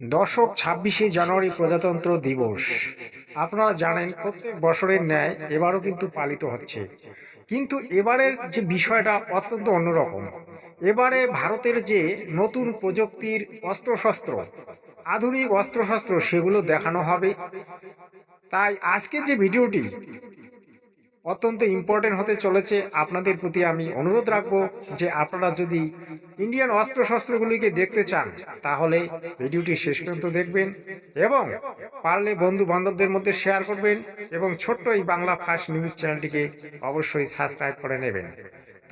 দর্শক, ২৬শে জানুয়ারি প্রজাতন্ত্র দিবস আপনারা জানেন প্রত্যেক বছরের ন্যায় এবারও কিন্তু পালিত হচ্ছে। কিন্তু এবারের যে বিষয়টা অত্যন্ত অন্যরকম। এবারে ভারতের যে নতুন প্রযুক্তির অস্ত্রশস্ত্র, আধুনিক অস্ত্রশস্ত্র সেগুলো দেখানো হবে। তাই আজকের যে ভিডিওটি অত্যন্ত ইম্পর্টেন্ট হতে চলেছে। আপনাদের প্রতি আমি অনুরোধ রাখবো যে আপনারা যদি ইন্ডিয়ান অস্ত্রশস্ত্রগুলিকে দেখতে চান তাহলে ভিডিওটি শেষ পর্যন্ত দেখবেন এবং পারলে বন্ধু বান্ধবদের মধ্যে শেয়ার করবেন এবং ছোট্ট এই বাংলা ফার্স্ট নিউজ চ্যানেলটিকে অবশ্যই সাবস্ক্রাইব করে নেবেন।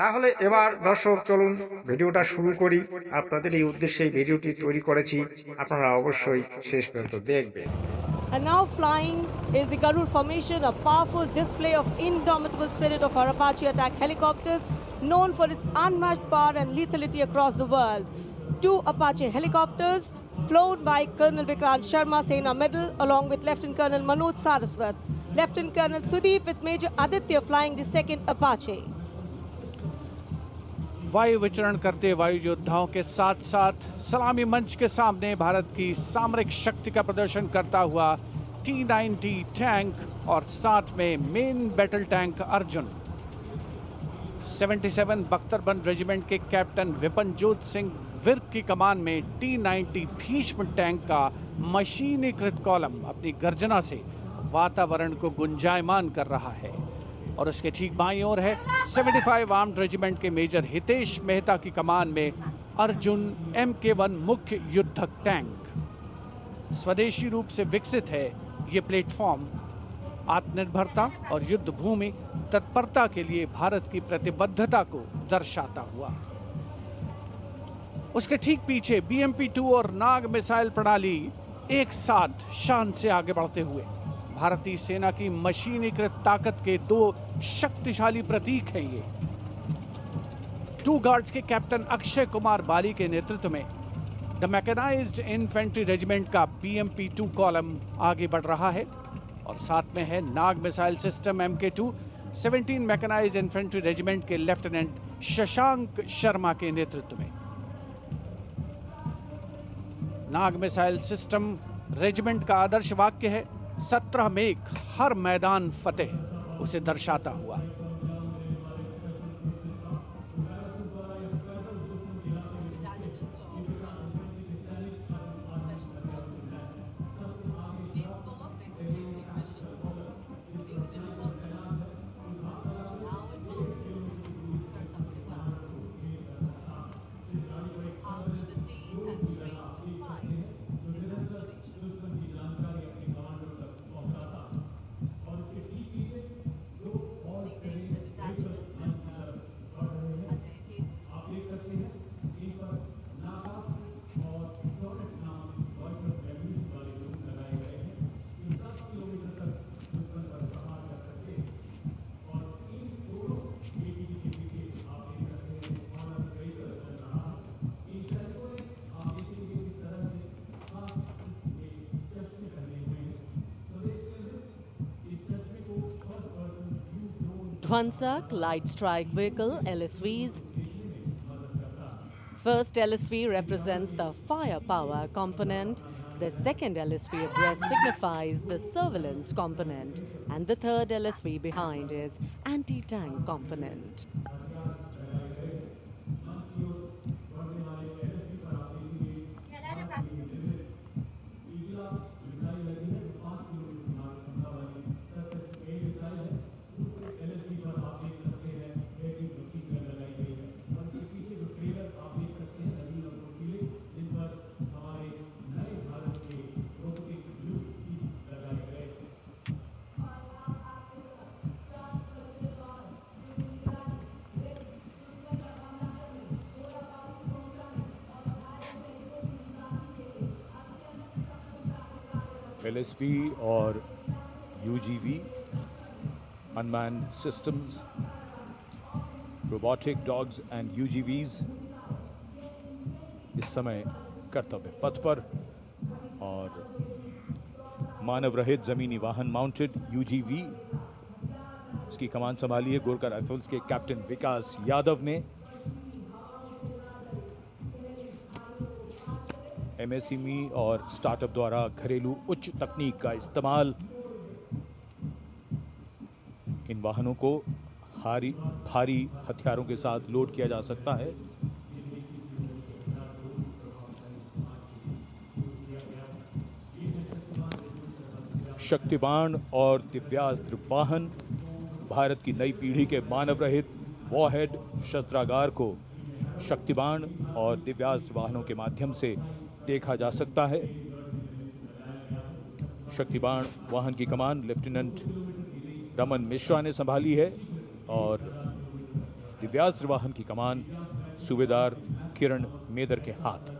তাহলে এবার দর্শক চলুন ভিডিওটা শুরু করি। আপনাদের এই উদ্দেশ্যে এই ভিডিওটি তৈরি করেছি, আপনারা অবশ্যই শেষ পর্যন্ত দেখবেন। And now flying is the Garud formation, a powerful display of indomitable spirit of our Apache attack helicopters, known for its unmatched power and lethality across the world. Two Apache helicopters flown by Colonel Vikrant Sharma, Sena Medal, along with Lieutenant Colonel Manoj Saraswat, Lieutenant Colonel Sudeep with Major Aditya flying the second Apache. वायु विचरण करते वायु योद्धाओं के साथ साथ सलामी मंच के सामने भारत की सामरिक शक्ति का प्रदर्शन करता हुआ T-90 टैंक और साथ में मेन बैटल टैंक अर्जुन। 77 बख्तरबंद रेजिमेंट के कैप्टन विपनजोत सिंह विर्क की कमान में T-90 भीष्म टैंक का मशीनीकृत कॉलम अपनी गर्जना से वातावरण को गुंजायमान कर रहा है। और उसके ठीक बाईं ओर है 75 आर्म्ड रेजिमेंट के मेजर हितेश मेहता की कमान में अर्जुन MK1 मुख्य युद्धक टैंक। स्वदेशी रूप से विकसित है ये प्लेटफॉर्म आत्मनिर्भरता और युद्ध भूमि तत्परता के लिए भारत की प्रतिबद्धता को दर्शाता हुआ। उसके ठीक पीछे BMP-2 और नाग मिसाइल प्रणाली एक साथ शान से आगे बढ़ते हुए भारतीय सेना की मशीनीकृत ताकत के दो शक्तिशाली प्रतीक हैं ये। टू गार्ड्स के कैप्टन अक्षय कुमार बाली के नेतृत्व में द मैकेनाइज्ड इन्फेंट्री रेजिमेंट का BMP-2 कॉलम आगे बढ़ रहा है और साथ में है Nag missile system MK2 17 mechanised infantry regiment के लेफ्टिनेंट शशांक शर्मा के नेतृत्व में। नाग मिसाइल सिस्टम रेजिमेंट का आदर्श वाक्य है 17 मेघ हर मैदान फतेह, उसे दर्शाता हुआ। Dwansak Light Strike Vehicle LSVs. First LSV represents the firepower component, the second LSV address signifies the surveillance component, and the third LSV behind is anti-tank component. LSP और UGV unmanned systems, robotic dogs and UGVs इस समय कर्तव्य पथ पर और मानव रहित जमीनी वाहन माउंटेड UGV इसकी कमान संभाली है गोरखा राइफल्स के कैप्टन विकास यादव ने। एमएसएमई और स्टार्टअप द्वारा घरेलू उच्च तकनीक का इस्तेमाल इन वाहनों को भारी हथियारों के साथ लोड किया जा सकता है। शक्तिबाण और दिव्यास्त्र वाहन भारत की नई पीढ़ी के मानव रहित वॉरहेड शस्त्रागार को शक्तिबाण और दिव्यास्त्र वाहनों के माध्यम से देखा जा सकता है। शक्तिबाण वाहन की कमान लेफ्टिनेंट रमन मिश्रा ने संभाली है और दिव्यास्त्र वाहन की कमान सूबेदार किरण मेदर के हाथ।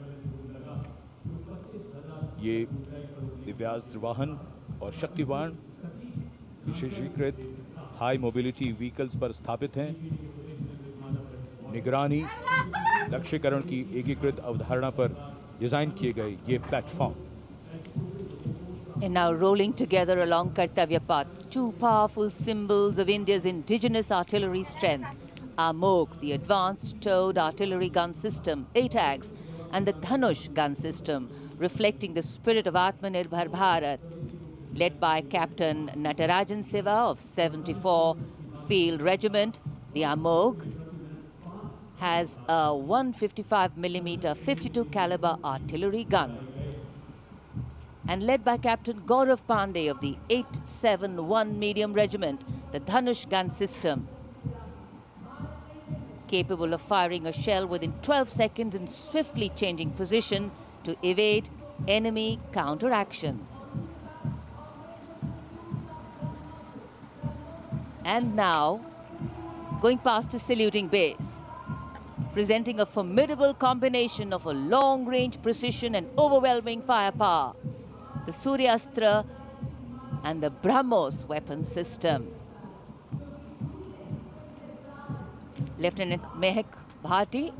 ये दिव्यास्त्र वाहन और शक्तिबाण विशेषीकृत हाई मोबिलिटी व्हीकल्स पर स्थापित हैं। निगरानी लक्ष्यकरण की एकीकृत अवधारणा पर डिजाइन किए गए ये platform. And now rolling together along Kartavya Path, two powerful symbols of India's indigenous artillery strength, AMOG, the Advanced Towed Artillery Gun System, ATAGS, and the Dhanush gun system, reflecting the spirit of Atmanirbhar Bharat. Led by Captain Natarajan Siva of 74 Field Regiment, the AMOG has a 155mm 52 caliber artillery gun. And led by Captain Gaurav Pandey of the 871 Medium Regiment, the Dhanush gun system, capable of firing a shell within 12 seconds and swiftly changing position to evade enemy counteraction. And now, going past the saluting base, presenting a formidable combination of a long-range precision and overwhelming firepower, the Suryastra and the BrahMos weapon system. Lieutenant Mehak Bhati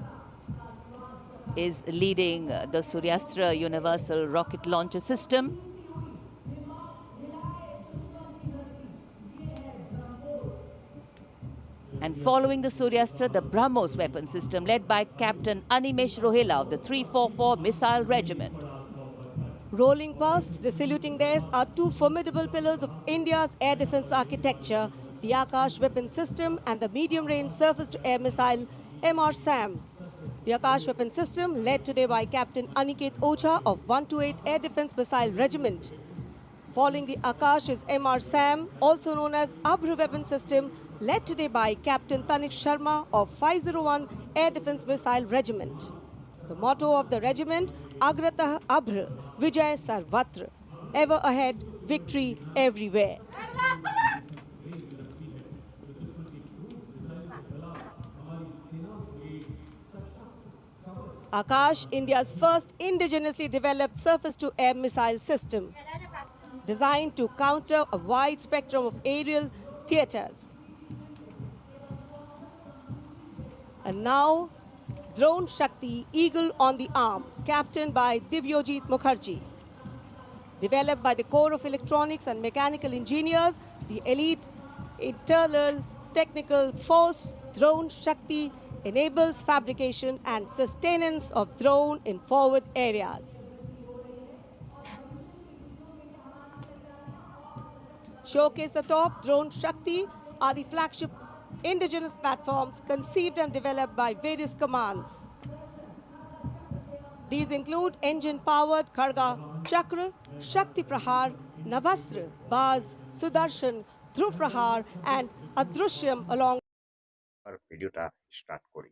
is leading the Suryastra Universal Rocket Launcher System. And following the Suryastra, the BrahMos weapon system led by Captain Animesh Rohila of the 344 Missile Regiment. Rolling past the saluting days are two formidable pillars of India's air defense architecture, the Akash weapon system and the medium-range surface-to-air missile MR-SAM. The Akash weapon system led today by Captain Aniket Ocha of 128 Air Defense Missile Regiment. Following the Akash is MR-SAM, also known as Abhr weapon system, led today by Captain Tanik Sharma of 501 Air Defense Missile Regiment. The motto of the regiment, Agratah Abhr, Vijay Sarvatra, ever ahead, victory everywhere. Akash, India's first indigenously developed surface-to-air missile system, designed to counter a wide spectrum of aerial theaters. And now, Drone Shakti, Eagle on the Arm, captained by Divyojit Mukherjee. Developed by the Corps of Electronics and Mechanical Engineers, the elite internal technical force, Drone Shakti, enables fabrication and sustenance of drone in forward areas. Showcase the top, Drone Shakti are the flagship indigenous platforms conceived and developed by various commands. These include engine-powered Kharga Chakra, Shakti Prahar, Navastra, Baz, Sudarshan, Dhruv Prahar and Adrushyam along. ভিডিওটা start করি।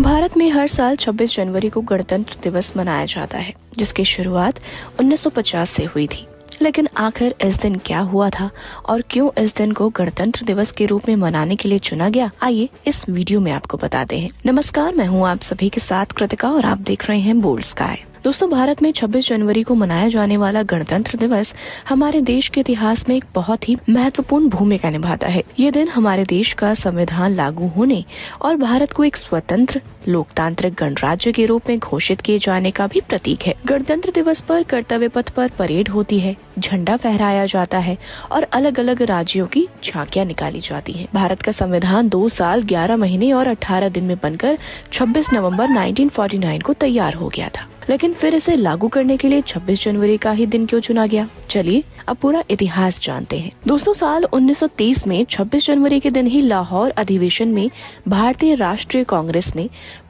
भारत में हर साल 26 जनवरी को गणतंत्र दिवस मनाया जाता है, जिसकी शुरुआत 1950 से हुई थी। लेकिन आखिर इस दिन क्या हुआ था और क्यों इस दिन को गणतंत्र दिवस के रूप में मनाने के लिए चुना गया, आइए इस वीडियो में आपको बताते हैं। नमस्कार, मैं हूं आप सभी के साथ कृतिका और आप देख रहे हैं बोल्ड स्काई। दोस्तों, भारत में 26 जनवरी को मनाया जाने वाला गणतंत्र दिवस हमारे देश के इतिहास में एक बहुत ही महत्वपूर्ण भूमिका निभाता है। ये दिन हमारे देश का संविधान लागू होने और भारत को एक स्वतंत्र लोकतांत्रिक गणराज्य के रूप में घोषित किए जाने का भी प्रतीक है। गणतंत्र दिवस पर कर्तव्य पथ पर परेड होती है, झंडा फहराया जाता है और अलग अलग राज्यों की झांकियां निकाली जाती हैं। भारत का संविधान 2 साल 11 महीने और 18 दिन में बनकर 26 नवंबर 1949 को तैयार हो गया था। लेकिन फिर इसे लागू करने के लिए 26 जनवरी का ही दिन क्यों चुना गया? चलिए अब पूरा इतिहास जानते हैं। दोस्तों, साल 1930 में 26 जनवरी के दिन ही लाहौर अधिवेशन में भारतीय राष्ट्रीय कांग्रेस ने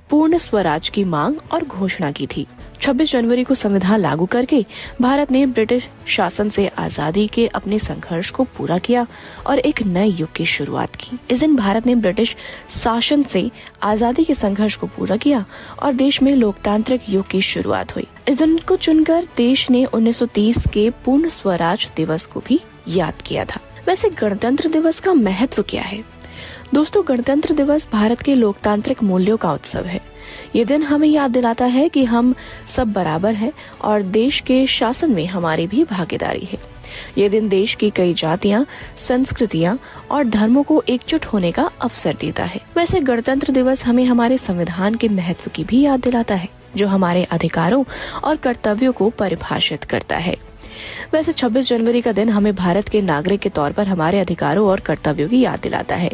पूर्ण स्वराज की मांग और घोषणा की थी। 26 जनवरी को संविधान लागू करके भारत ने ब्रिटिश शासन से आजादी के अपने संघर्ष को पूरा किया और एक नए युग की शुरुआत की। इस दिन भारत ने ब्रिटिश शासन से आजादी के संघर्ष को पूरा किया और देश में लोकतांत्रिक युग की शुरुआत हुई। इस दिन को चुनकर देश ने 1930 के पूर्ण स्वराज दिवस को भी याद किया था। वैसे गणतंत्र दिवस का महत्व क्या है? दोस्तों, गणतंत्र दिवस भारत के लोकतांत्रिक मूल्यों का उत्सव है। ये दिन हमें याद दिलाता है कि हम सब बराबर हैं और देश के शासन में हमारी भी भागीदारी है। ये दिन देश की कई जातियां, संस्कृतियां और धर्मों को एकजुट होने का अवसर देता है। वैसे गणतंत्र दिवस हमें हमारे संविधान के महत्व की भी याद दिलाता है, जो हमारे अधिकारों और कर्तव्यों को परिभाषित करता है। वैसे 26 जनवरी का दिन हमें भारत के नागरिक के तौर पर हमारे अधिकारों और कर्तव्यों की याद दिलाता है।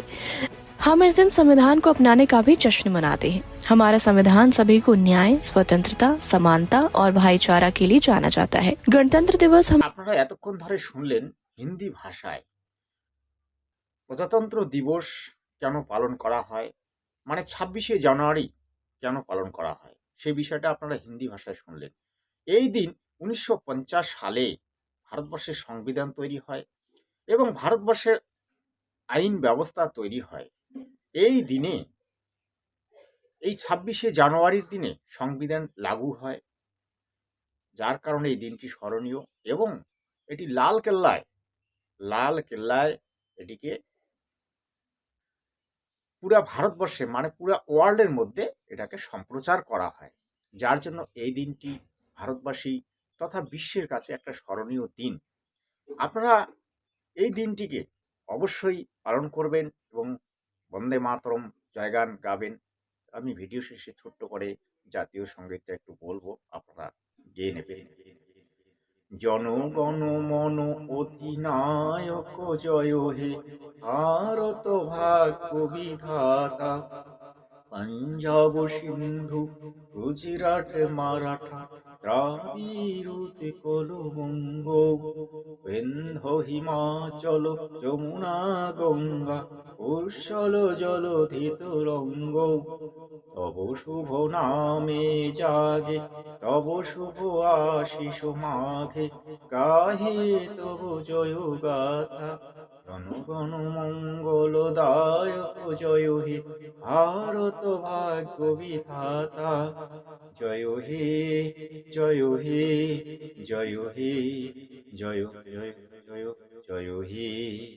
हम इस दिन संविधान को अपनाने का भी जश्न मनाते हैं। हमारा संविधान सभी को न्याय, स्वतंत्रता, समानता और भाईचारा के लिए जाना जाता है। गणतंत्र दिवस हम আপনারা এতক্ষণ ধরে শুনলেন হিন্দি ভাষায় প্রজাতন্ত্র দিবস কেন পালন করা হয়, মানে 26শে জানুয়ারি কেন পালন করা হয় সেই বিষয়টা আপনারা হিন্দি ভাষায় শুনলেন। এই দিন 1950 সালে ভারতবর্ষের সংবিধান তৈরি হয় এবং ভারতবর্ষের আইন ব্যবস্থা তৈরি হয়। এই দিনে, এই 26শে জানুয়ারির দিনে সংবিধান লাগু হয়, যার কারণে এই দিনটি স্মরণীয় এবং এটি লাল কেল্লায় এটিকে পুরা ভারতবর্ষে, মানে পুরা ওয়ার্ল্ডের মধ্যে এটাকে সম্প্রচার করা হয়, যার জন্য এই দিনটি ভারতবাসী তথা বিশ্বের কাছে একটা স্মরণীয় দিন। আপনারা এই দিনটিকে অবশ্যই পালন করবেন এবং বন্দে মাতরম জয়গান গাবেন। আমি ভিডিও শেষে ছোট্ট করে জাতীয় সঙ্গীতটা একটু বলবো, আপনারা গেয়ে নেবেন। জনগণ মন অধিনায়ক জয় হে, ভারত ভাগ্য বিধাতা, পাঞ্জাব সিন্ধু গুজরাট মারাঠা, দ্রাবিড় উৎকল বঙ্গ, বিন্ধ্য হিমাচল যমুনা গঙ্গা, উচ্ছল জলধি তরঙ্গ, তব শুভ নামে জাগে, তব শুভ আশিস মাঘে, গাহে তব জয় গাথা, জনগণ মঙ্গলদায়ক জয় হে, ভারত ভাগ্য বিধাতা, জয় হে জয় হে জয় হে জয় জয় জয় জয় হে।